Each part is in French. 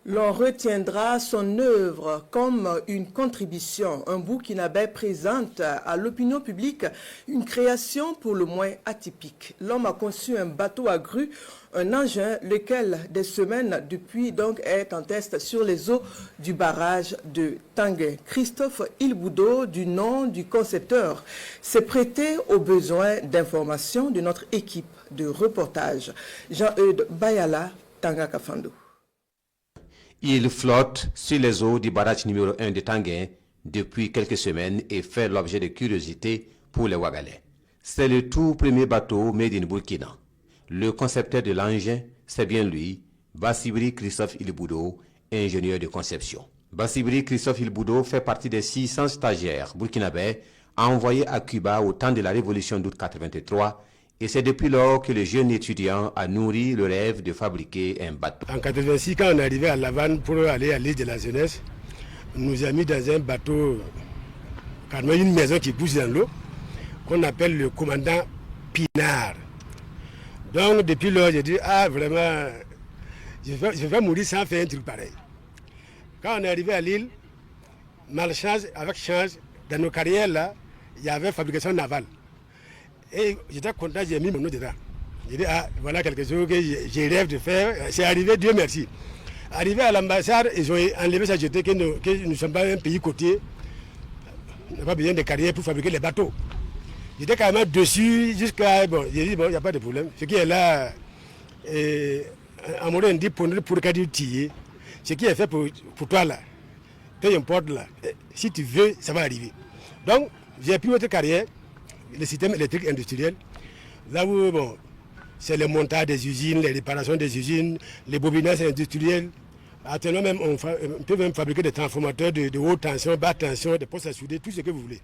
L'on retiendra son œuvre comme une contribution. Un Burkinabé présente à l'opinion publique une création pour le moins atypique. L'homme a conçu un bateau à grue, un engin, lequel des semaines depuis donc est en test sur les eaux du barrage de Tanguay. Christophe Ilboudo, du nom du concepteur, s'est prêté aux besoins d'information de notre équipe de reportage. Jean-Eudes Bayala, Tanga Kafando. Il flotte sur les eaux du barrage numéro 1 de Tanguay depuis quelques semaines et fait l'objet de curiosité pour les Ouagalais. C'est le tout premier bateau made in Burkina. Le concepteur de l'engin, c'est bien lui, Bassibri Christophe Ilboudo, ingénieur de conception. Bassibri Christophe Ilboudo fait partie des 600 stagiaires burkinabés envoyés à Cuba au temps de la révolution d'août 83. Et c'est depuis lors que le jeune étudiant a nourri le rêve de fabriquer un bateau. En 86, quand on est arrivé à La Havane pour aller à l'île de la jeunesse, on nous a mis dans un bateau, carrément une maison qui pousse dans l'eau, qu'on appelle le commandant Pinard. Donc depuis lors, j'ai dit, vraiment, je vais mourir sans faire un truc pareil. Quand on est arrivé à l'île, malchance avec chance, dans nos carrières là, il y avait fabrication navale. Et j'étais content, j'ai mis mon nom dedans. J'ai dit, voilà quelque chose que j'ai rêve de faire. C'est arrivé, Dieu merci. Arrivé à l'ambassade, ils ont enlevé ça, jeté que nous ne sommes pas un pays côtier. On n'a pas besoin de carrière pour fabriquer les bateaux. J'étais quand même dessus jusqu'à... Bon, j'ai dit, bon, il n'y a pas de problème. Ce qui est là, à mon dit pour tiller. Ce qui est fait pour toi là, peu importe là, si tu veux, ça va arriver. Donc, j'ai pris votre carrière. Le système électrique industriel, là où bon, c'est le montage des usines, les réparations des usines, les bobinages industriels. Actuellement même, on peut même fabriquer des transformateurs de haute tension, basse tension, des postes à souder, tout ce que vous voulez.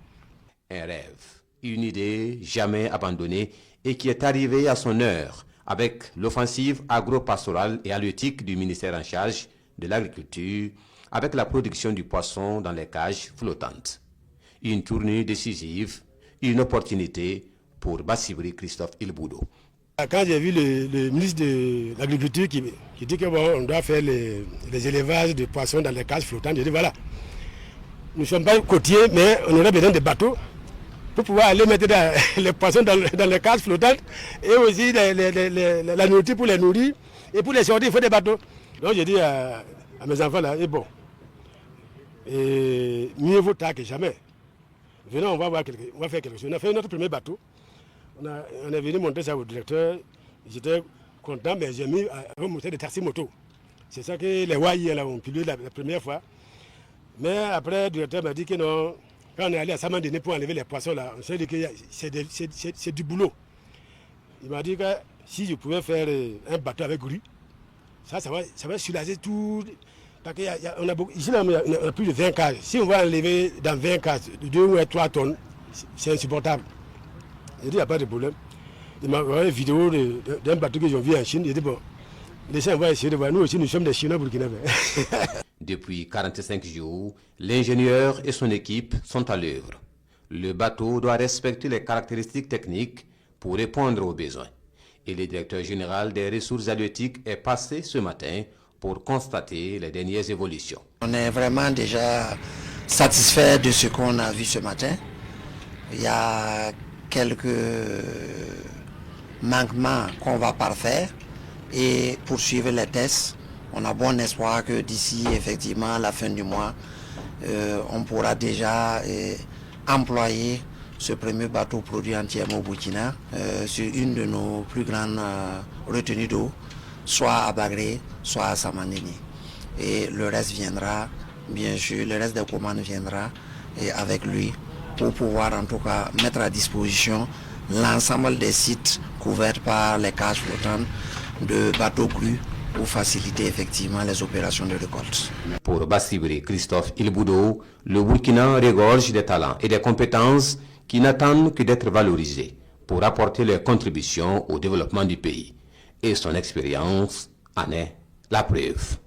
Un rêve, une idée jamais abandonnée et qui est arrivée à son heure avec l'offensive agro-pastorale et halieutique du ministère en charge de l'agriculture, avec la production du poisson dans les cages flottantes. Une tournée décisive, une opportunité pour Bassibri Christophe Ilboudo. Quand j'ai vu le ministre de l'Agriculture qui dit qu'on bon, doit faire les élevages de poissons dans les cages flottantes, j'ai dit voilà, nous ne sommes pas côtiers, mais on aurait besoin de bateaux pour pouvoir aller mettre les poissons dans les cages flottantes et aussi la nourriture pour les nourrir. Et pour les sortir, il faut des bateaux. Donc j'ai dit à mes enfants là, et bon, et mieux vaut tard que jamais. Venons, on va faire quelque chose. On a fait notre premier bateau. On est venu monter ça au directeur. J'étais content, mais j'ai mis à monter des taxis moto. C'est ça que les Waïs ont publié la première fois. Mais après, le directeur m'a dit que non, quand on est allé à Samandine pour enlever les poissons, là, on s'est dit que c'est du boulot. Il m'a dit que si je pouvais faire un bateau avec grue, ça va soulager tout. Parce qu'on a beaucoup, ici, on a plus de 20 cases. Si on va enlever dans 20 cases, 2 ou 3 tonnes, c'est insupportable. Il dit, il n'y a pas de problème. Il m'a envoyé une vidéo d'un bateau que j'ai vu en Chine. Il dit, bon, les gens vont essayer de voir. Nous aussi, nous sommes des Chinois burkinabés. Depuis 45 jours, l'ingénieur et son équipe sont à l'œuvre. Le bateau doit respecter les caractéristiques techniques pour répondre aux besoins. Et le directeur général des ressources halieutiques est passé ce matin pour constater les dernières évolutions. On est vraiment déjà satisfait de ce qu'on a vu ce matin. Il y a quelques manquements qu'on va parfaire et poursuivre les tests. On a bon espoir que d'ici effectivement la fin du mois, on pourra déjà employer ce premier bateau produit entièrement au Burkina sur une de nos plus grandes retenues d'eau, soit à Bagré, soit à Samandini. Et le reste viendra, bien sûr, le reste des commandes viendra et avec lui pour pouvoir en tout cas mettre à disposition l'ensemble des sites couverts par les cages flottantes de bateaux crus pour faciliter effectivement les opérations de récolte. Pour Bassibri Christophe Ilboudo, le Burkina regorge des talents et des compétences qui n'attendent que d'être valorisés pour apporter leur contribution au développement du pays. Et son expérience en est la preuve.